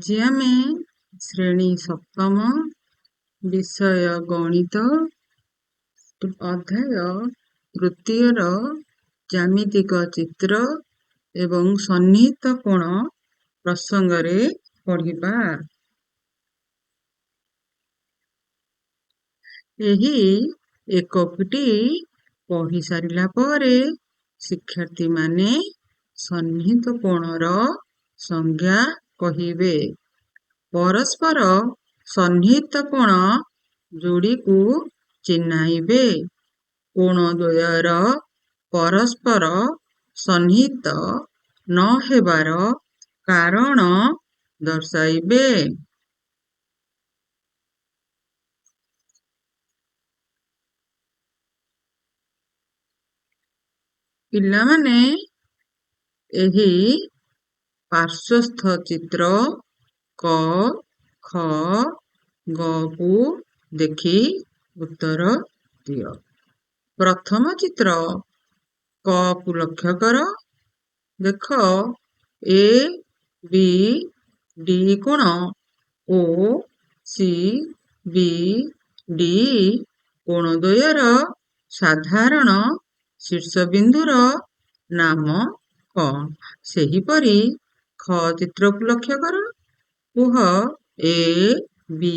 ଆଜି ଆମେ ଶ୍ରେଣୀ ସପ୍ତମ ବିଷୟ ଗଣିତ ଅଧ୍ୟାୟ ତୃତୀୟର ଜ୍ୟାମିତିକ ଚିତ୍ର ଏବଂ ସନ୍ନିହିତ କୋଣ ପ୍ରସଙ୍ଗରେ ପଢ଼ିବା। ଏହି ଏକକଟି ପଢ଼ି ସାରିଲା ପରେ ଶିକ୍ଷାର୍ଥୀମାନେ ସନ୍ନିହିତ କୋଣର ସଂଜ୍ଞା କହିବେ। ପରସ୍ପର ସନ୍ନିହିତ କୋଣ ଯୋଡ଼ିକୁ ଚିହ୍ନାଇବେ। କୋଣ ଦ୍ୱୟର ପରସ୍ପର ସନ୍ନିହିତ ନ ହେବାର କାରଣ ଦର୍ଶାଇବେ। ପିଲାମାନେ ଏହି ପାର୍ଶ୍ୱସ୍ଥ ଚିତ୍ର କ, ଖ, ଗକୁ ଦେଖି ଉତ୍ତର ଦିଅ। ପ୍ରଥମ ଚିତ୍ର କକୁ ଲକ୍ଷ୍ୟ କର। ଦେଖ ଏ ବି ଡି କୋଣ ଓ ସି ବି ଡି କୋଣ ଦ୍ୱୟର ସାଧାରଣ ଶୀର୍ଷବିନ୍ଦୁର ନାମ କଣ? ସେହିପରି ଖ ଚିତ୍ରକୁ ଲକ୍ଷ୍ୟ କର। କୁହ ଏ ବି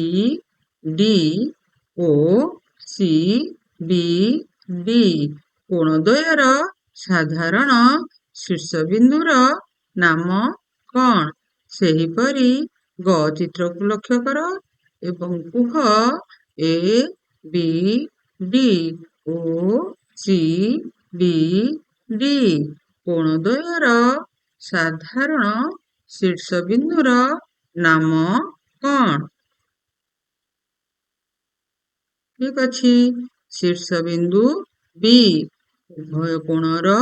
ଡି ଓ ସି ବି ଡି କୋଣ ଦ୍ୱୟର ସାଧାରଣ ଶୀର୍ଷବିନ୍ଦୁର ନାମ କଣ? ସେହିପରି ଗ ଚିତ୍ରକୁ ଲକ୍ଷ୍ୟ କର ଏବଂ କୁହ ଏ ବି ଡି ଓ ସି ବି ଡି କୋଣ ଦ୍ୱୟର ସାଧାରଣ ଶୀର୍ଷବିନ୍ଦୁର ନାମ କଣ? ଠିକ ଅଛି। ଶୀର୍ଷବିନ୍ଦୁ ବି। ଉଭୟ କୋଣର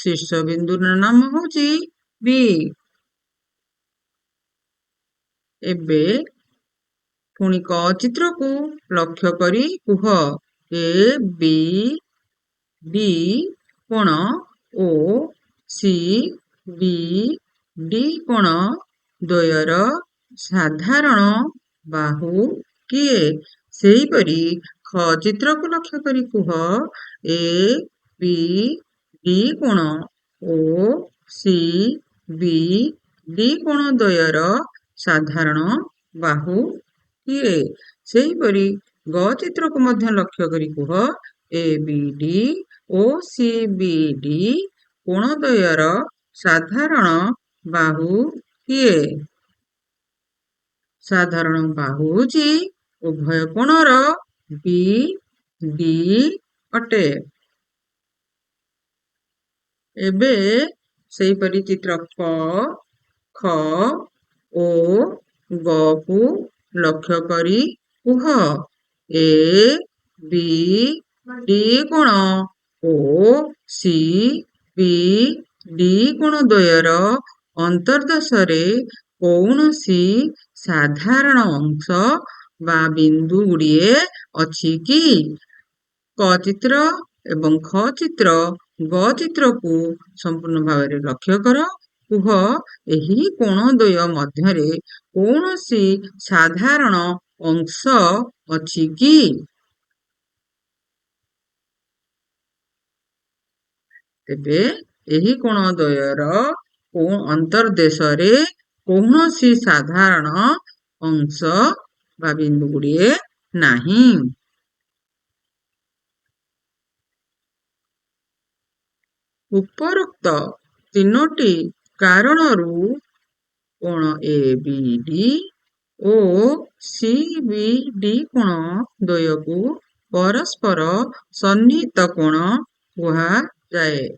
ଶୀର୍ଷବିନ୍ଦୁର ନାମ ହେଉଛି ବି। ଏବେ ପୁଣି କ ଚିତ୍ରକୁ ଲକ୍ଷ୍ୟ କରି କୁହ ଏ ବି ଡି କୋଣ ଓ ସି ବି ଡି କୋଣ ଦ୍ୱୟର ସାଧାରଣ ବାହୁ କିଏ? ସେହିପରି ଖ ଚିତ୍ରକୁ ଲକ୍ଷ୍ୟ କରି କୁହ ଏ ବି ଡି କୋଣ ଓ ସି ବି ଡି କୋଣ ଦ୍ୱୟର ସାଧାରଣ ବାହୁ କିଏ? ସେହିପରି ଗ ଚିତ୍ରକୁ ମଧ୍ୟ ଲକ୍ଷ୍ୟ କରି କୁହ ଏ ବି ଡି ଓ ସି ବି ଡି କୋଣ ଦ୍ୱୟର ସାଧାରଣ ବାହୁ କିଏ? ସାଧାରଣ ବାହୁ ହେଉଛି ଉଭୟ କୋଣର ବି ଡି ଅଟେ। ଏବେ ସେହିପରି ଚିତ୍ର କ, ଖ ଓ ଗକୁ ଲକ୍ଷ୍ୟ କରି କୁହ ଏ ବି ଡି କୋଣ ଓ ସି ବି ଡି କୋଣ ଦ୍ୱୟର ଅନ୍ତର୍ଦେଶରେ କୌଣସି ସାଧାରଣ ଅଂଶ ବା ବିନ୍ଦୁ ଗୁଡ଼ିଏ ଅଛି କି? କ ଚିତ୍ର ଏବଂ ଖ ଚିତ୍ର ଗ ଚିତ୍ରକୁ ସମ୍ପୂର୍ଣ୍ଣ ଭାବରେ ଲକ୍ଷ୍ୟ କର। କୁହ ଏହି କୋଣ ଦ୍ୱୟ ମଧ୍ୟରେ କୌଣସି ସାଧାରଣ ଅଂଶ ଅଛି କି? ତେବେ ଏହି କୋଣ ଦ୍ୱୟର ଅନ୍ତର୍ଦେଶରେ କୌଣସି ସାଧାରଣ ଅଂଶ ବା ବିନ୍ଦୁ ଗୁଡ଼ିଏ ନାହିଁ। ଉପରୋକ୍ତ ତିନୋଟି କାରଣରୁ କୋଣ ଏ ବି ଡି ଓ ସି ବି ଡି କୋଣ ଦ୍ୱୟକୁ ପରସ୍ପର ସନ୍ନିହିତ କୋଣ କୁହାଯାଏ।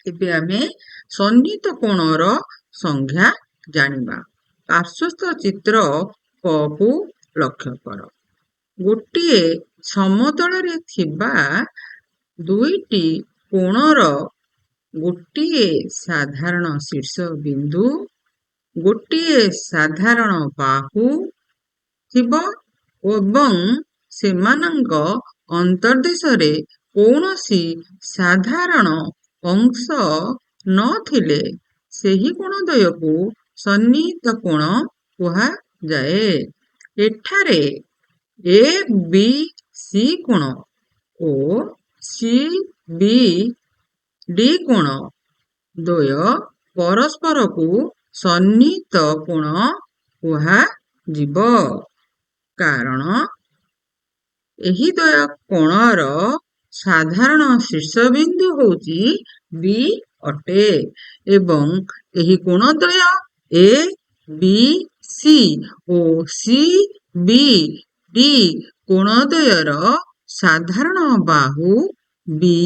ଏବେ ଆମେ ସନ୍ନିହିତ କୋଣର ସଂଜ୍ଞା ଜାଣିବା। ପାର୍ଶ୍ୱସ୍ଥ ଚିତ୍ର କକୁ ଲକ୍ଷ୍ୟ କର। ଗୋଟିଏ ସମତଳରେ ଥିବା ଦୁଇଟି କୋଣର ଗୋଟିଏ ସାଧାରଣ ଶୀର୍ଷ ବିନ୍ଦୁ, ଗୋଟିଏ ସାଧାରଣ ବାହୁ ଥିବ ଏବଂ ସେମାନଙ୍କ ଅନ୍ତର୍ଦେଶରେ କୌଣସି ସାଧାରଣ ଅଂଶ ନଥିଲେ ସେହି କୋଣଦ୍ୱୟକୁ ସନ୍ନିହିତ କୋଣ କୁହାଯାଏ। ଏଠାରେ ଏ ବି ସି କୋଣ ଓ ସି ବି ଡି କୋଣ ଦ୍ୱୟ ପରସ୍ପରକୁ ସନ୍ନିହିତ କୋଣ କୁହାଯିବ। କାରଣ ଏହି ଦ୍ୱୟ କୋଣର ସାଧାରଣ ଶୀର୍ଷବିନ୍ଦୁ ହେଉଛି ବି ଅଟେ ଏବଂ ଏହି କୋଣଦ୍ୱୟ ଏ ବି ସି ଓ ସି ବି ଡି କୋଣଦ୍ୱୟର ସାଧାରଣ ବାହୁ ବି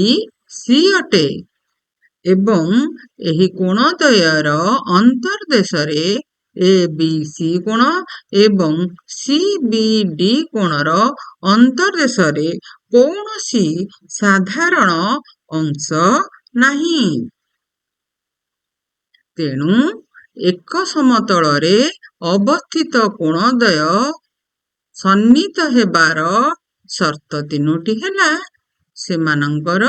ସି ଅଟେ ଏବଂ ଏହି କୋଣଦ୍ୱୟର ଅନ୍ତର୍ଦେଶରେ ଏ ବି ସି କୋଣ ଏବଂ ସି ବି ଡି କୋଣର ଅନ୍ତର୍ଦେଶରେ କୌଣସି ସାଧାରଣ ଅଂଶ ନାହିଁ। ତେଣୁ ଏକ ସମତଳରେ ଅବସ୍ଥିତ କୋଣଦ୍ୱୟ ସନ୍ନିହିତ ହେବାର ସର୍ତ୍ତ ତିନୋଟି ହେଲା, ସେମାନଙ୍କର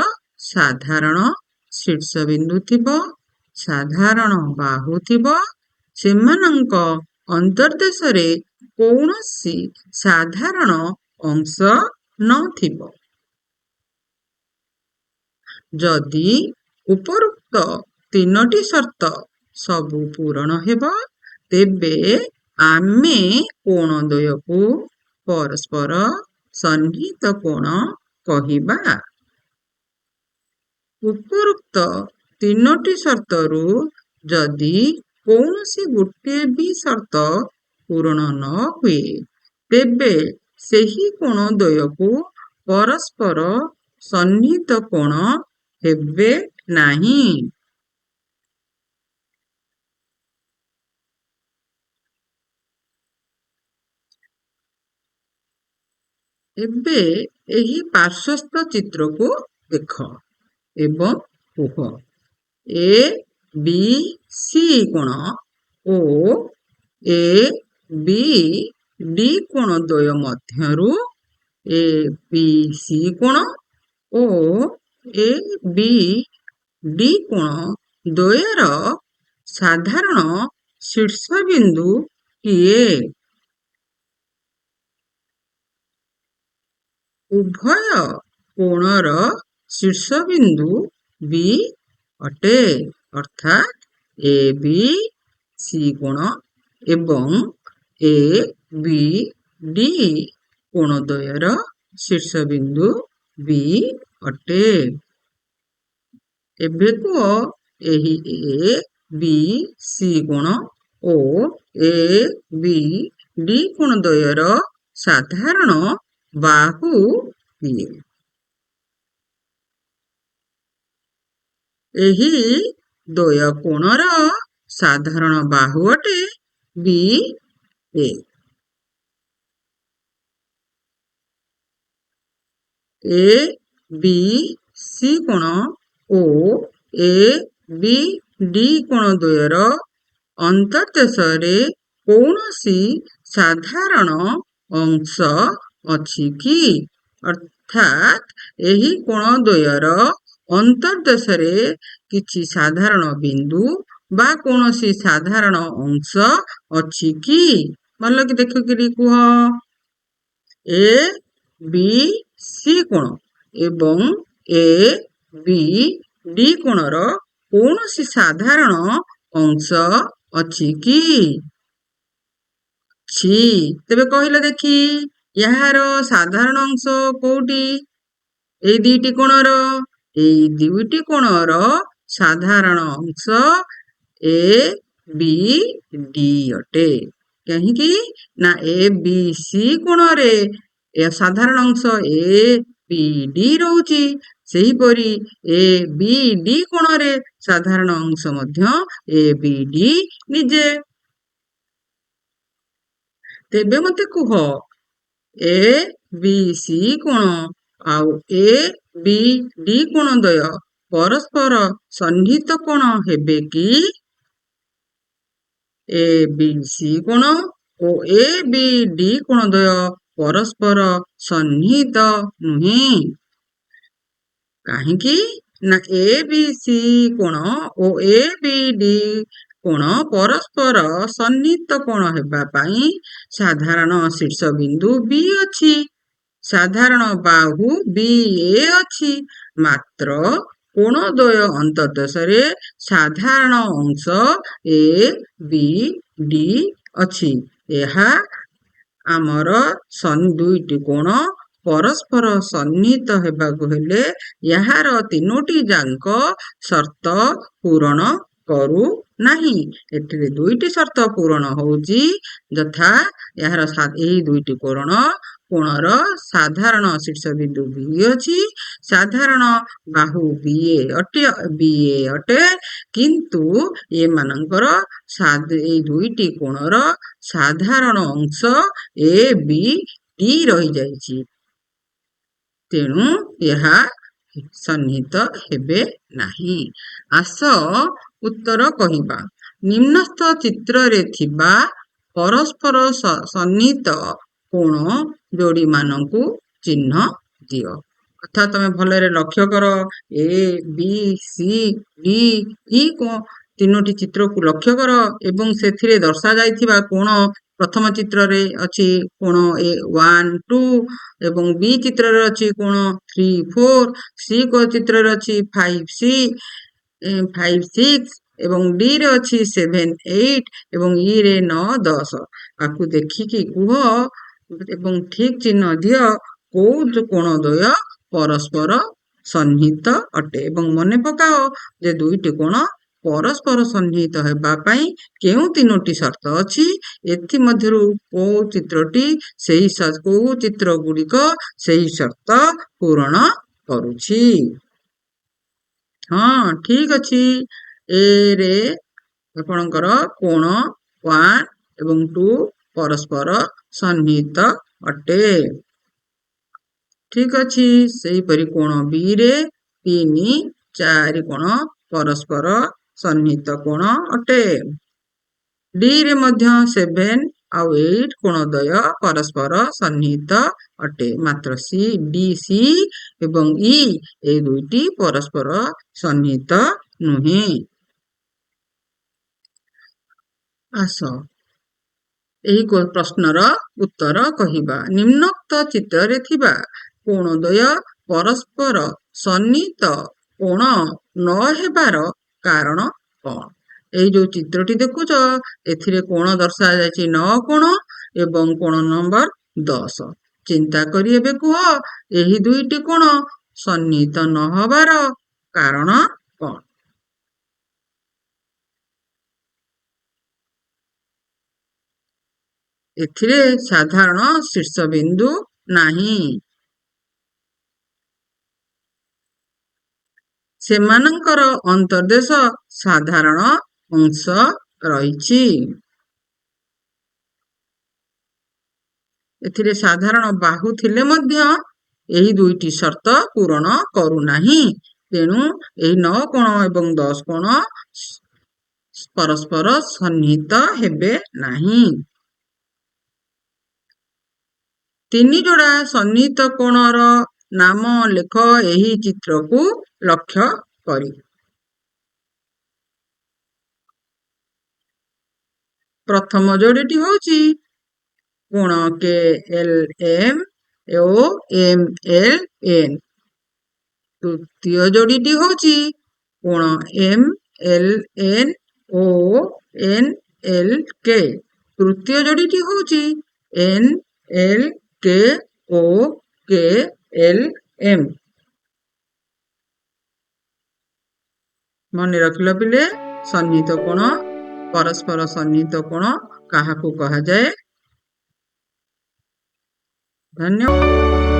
ସାଧାରଣ ଶୀର୍ଷବିନ୍ଦୁ ଥିବ, ସାଧାରଣ ବାହୁ ଥିବ, ସେମାନଙ୍କ ଅନ୍ତର୍ଦେଶରେ କୌଣସି ସାଧାରଣ ଅଂଶ ନଥିବ। ଯଦି ଉପରୋକ୍ତ ତିନୋଟି ସର୍ତ୍ତ ସବୁ ପୂରଣ ହେବ, ତେବେ ଆମେ କୋଣଦ୍ୱୟକୁ ପରସ୍ପର ସନ୍ନିହିତ କୋଣ କହିବା। ଉପରୋକ୍ତ ତିନୋଟି ସର୍ତ୍ତରୁ ଯଦି କୌଣସି ଗୋଟିଏ ବି ସର୍ତ୍ତ ପୂରଣ ନ ହୁଏ, ତେବେ ସେହି କୋଣଦ୍ୱୟକୁ ପରସ୍ପର ସନ୍ନିହିତ କୋଣ ହେବେ ନାହିଁ। ଏବେ ଏହି ପାର୍ଶ୍ୱସ୍ଥ ଚିତ୍ରକୁ ଦେଖ ଏବଂ କୁହ, ଏ ବି ସି କୋଣ ଓ ଏ ବି ଡି କୋଣଦ୍ୱୟ ମଧ୍ୟରୁ ଏ ବି ସି କୋଣ ଓ ଏ ବି ଡି କୋଣ ଦ୍ୱୟର ସାଧାରଣ ଶୀର୍ଷବିନ୍ଦୁଟିଏ। ଉଭୟ କୋଣର ଶୀର୍ଷବିନ୍ଦୁ ବି ଅଟେ, ଅର୍ଥାତ୍ ଏ ବି ସି କୋଣ ଏବଂ ଏ ବି ଡି କୋଣଦ୍ୱୟର ଶୀର୍ଷବିନ୍ଦୁ ବି ଅଟେ। ଏବେ କୁହ, ଏହି ଏ ବି ସି କୋଣ ଓ ଏ ବି ଡି କୋଣଦ୍ୱୟର ସାଧାରଣ ବାହୁ କିଏ? ଏହି ଦ୍ୱୟ କୋଣର ସାଧାରଣ ବାହୁ ଅଟେ ବି ଏ। ଏ ବି ସି କୋଣ ଓ ଏ ବି ଡି କୋଣଦ୍ୱୟର ଅନ୍ତର୍ଦେଶରେ କୌଣସି ସାଧାରଣ ଅଂଶ ଅଛି କି? ଅର୍ଥାତ୍ ଏହି କୋଣଦ୍ୱୟର ଅନ୍ତର୍ଦେଶରେ କିଛି ସାଧାରଣ ବିନ୍ଦୁ ବା କୌଣସି ସାଧାରଣ ଅଂଶ ଅଛି କି? ଭଲକି ଦେଖିକିରି କୁହ। ଏ ବି ସି କୋଣ ଏବଂ ଏ ବି ଡି କୋଣର କୌଣସି ସାଧାରଣ ଅଂଶ ଅଛି କି? ଅଛି। ତେବେ କହିଲ ଦେଖି, ଏହାର ସାଧାରଣ ଅଂଶ କୋଉଠି? ଏଇ ଦୁଇଟି କୋଣର। ଏଇ ଦୁଇଟି କୋଣର ସାଧାରଣ ଅଂଶ ଏ ବି ଡି ଅଟେ। କାହିଁକି ନା ଏ ବି ସି କୋଣରେ ସାଧାରଣ ଅଂଶ ଏ ବି ଡି ରହୁଛି, ସେହିପରି ଏ ବି ଡି କୋଣରେ ସାଧାରଣ ଅଂଶ ମଧ୍ୟ ଏ ବି ଡି ନିଜେ। ତେବେ ମତେ କୁହ, ଏ ବି ସି କୋଣ ଆଉ ଏ ବି ଡି କୋଣଦ୍ୱୟ ପରସ୍ପର ସନ୍ନିହିତ କୋଣ ହେବେ କି? ଏ ବି ସି କୋଣ ଓ ଏ ବି ଡି କୋଣଦ୍ୱୟ ପରସ୍ପର ସନ୍ନିହିତ ନୁହେଁ। କାହିଁକି ନା ଏ ବି ସି କୋଣ ଓ ଏ ବି ଡି କୋଣ ପରସ୍ପର ସନ୍ନିହିତ କୋଣ ହେବା ପାଇଁ ସାଧାରଣ ଶୀର୍ଷବିନ୍ଦୁ ବି ଅଛି। ସାଧାରଣ ବାହୁ ବି ଏ ଅଛି। ମାତ୍ର କୋଣଦ୍ୱୟ ଅନ୍ତର୍ଦେଶରେ ସାଧାରଣ ଅଂଶ ଏ ବି ଡି ଅଛି। ଏହା ଆମର ଦୁଇଟି କୋଣ ପରସ୍ପର ସନ୍ନିହିତ ହେବାକୁ ହେଲେ ଏହାର ତିନୋଟି ଯାକ ସର୍ତ୍ତ ପୂରଣ କରୁନାହିଁ। ଏଥିରେ ଦୁଇଟି ସର୍ତ୍ତ ପୂରଣ ହଉଛି, ଯଥା ଏହାର ଏହି ଦୁଇଟି କୋଣର ସାଧାରଣ ଶୀର୍ଷବିନ୍ଦୁ ବି ଅଛି, ସାଧାରଣ ବାହୁ ବି ଏ ଅଟେ, କିନ୍ତୁ ଏମାନଙ୍କର ଏଇ ଦୁଇଟି କୋଣର ସାଧାରଣ ଅଂଶ ଏ ବି ଡି ରହିଯାଇଛି। ତେଣୁ ଏହା ସନ୍ନିହିତ ହେବେ ନାହିଁ। ଆସ ଉତ୍ତର କହିବା। ନିମ୍ନସ୍ଥ ଚିତ୍ରରେ ଥିବା ପରସ୍ପର ସନ୍ନିହିତ କୋଣ ଯୋଡ଼ିମାନଙ୍କୁ ଚିହ୍ନ ଦିଅ। କଥା ତମେ ଭଲରେ ଲକ୍ଷ୍ୟ କର। ଏ ବି ସି ଡି ଇ ତିନୋଟି ଚିତ୍ରକୁ ଲକ୍ଷ୍ୟ କର ଏବଂ ସେଥିରେ ଦର୍ଶାଯାଇଥିବା କୋଣ ପ୍ରଥମ ଚିତ୍ରରେ ଅଛି କୋଣ A1 2 ଏବଂ ବି ଚିତ୍ରରେ ଅଛି କୋଣ 3 4, ସି ଚିତ୍ରରେ ଅଛି 5 6 ଏବଂ ଡି ରେ ଅଛି 7 8 ଏବଂ ଇ ରେ 9 10। ଆକୁ ଦେଖିକି କୁହ ଏବଂ ଠିକ ଚିହ୍ନ ଦିଅ କୋଉ କୋଣଦ୍ୱୟ ପରସ୍ପର ସନ୍ନିହିତ ଅଟେ ଏବଂ ମନେ ପକାଅ ଯେ ଦୁଇଟି କୋଣ ପରସ୍ପର ସନ୍ନିହିତ ହେବା ପାଇଁ କେଉଁ ତିନୋଟି ସର୍ତ୍ତ ଅଛି। ଏଥିମଧ୍ୟରୁ କୋଉ ଚିତ୍ର ଗୁଡ଼ିକ ସେହି ସର୍ତ୍ତ ପୂରଣ କରୁଛି। ହଁ, ଠିକ ଅଛି। ଏ ରେ ଆପଣଙ୍କର କୋଣ 1 ଏବଂ 2 ପରସ୍ପର ସନ୍ନିହିତ ଅଟେ। ଠିକ ଅଛି। ସେହିପରି କୋଣ ବି ରେ 3 4 କୋଣ ପରସ୍ପର ସନ୍ନିହିତ କୋଣ ଅଟେ। ଡି ରେ ମଧ୍ୟ 7 ଆଉ 8 କୋଣଦ୍ୱୟ ପରସ୍ପର ସନ୍ନିହିତ ଅଟେ। ମାତ୍ର ଡି ସି ଏବଂ ଇ ଏ ଦୁଇଟି ପରସ୍ପର ସନ୍ନିହିତ ନୁହେଁ। ଆସ ଏହି ପ୍ରଶ୍ନର ଉତ୍ତର କହିବା। ନିମ୍ନୋକ୍ତ ଚିତ୍ରରେ ଥିବା କୋଣଦ୍ୱୟ ପରସ୍ପର ସନ୍ନିହିତ କୋଣ ନ ହେବାର କାରଣ କ'ଣ? ଏଇ ଯୋଉ ଚିତ୍ରଟି ଦେଖୁଛ, ଏଥିରେ କୋଣ ଦର୍ଶାଯାଇଛି 9 କୋଣ ଏବଂ କୋଣ ନମ୍ବର 10। ଚିନ୍ତା କରି ଏବେ କୁହ ଏହି ଦୁଇଟି କୋଣ ସନ୍ନିହିତ ନ ହେବାର କାରଣ କ'ଣ? ଏଥିରେ ସାଧାରଣ ଶୀର୍ଷବିନ୍ଦୁ ନାହିଁ। ସେମାନଙ୍କର ଅନ୍ତର୍ଦେଶ ସାଧାରଣ ଅଂଶ ରହିଛି। ଏଥିରେ ସାଧାରଣ ବାହୁ ଥିଲେ ମଧ୍ୟ ଏହି ଦୁଇଟି ସର୍ତ୍ତ ପୂରଣ କରୁନାହିଁ। ତେଣୁ ଏହି 9 କୋଣ ଏବଂ 10 କୋଣ ପରସ୍ପର ସନ୍ନିହିତ ହେବେ ନାହିଁ। 3 ଯୋଡ଼ା ସନ୍ନିହିତ କୋଣର ନାମ ଲେଖ ଏହି ଚିତ୍ରକୁ ଲକ୍ଷ୍ୟ କରି। ପ୍ରଥମ ଯୋଡ଼ିଟି ହେଉଛି କୋଣ KLM ଓ MLN। ତୃତୀୟ ଯୋଡ଼ିଟି ହେଉଛି କୋଣ MLN ଓ NLK। ତୃତୀୟ ଯୋଡ଼ିଟି ହେଉଛି NLK ଓ KLM। ମନେ ରଖିଲ ପିଲେ, ସନ୍ନିହିତ କୋଣ, ପରସ୍ପର ସନ୍ନିହିତ କୋଣ କାହାକୁ କୁହାଯାଏ? ଧନ୍ୟବାଦ।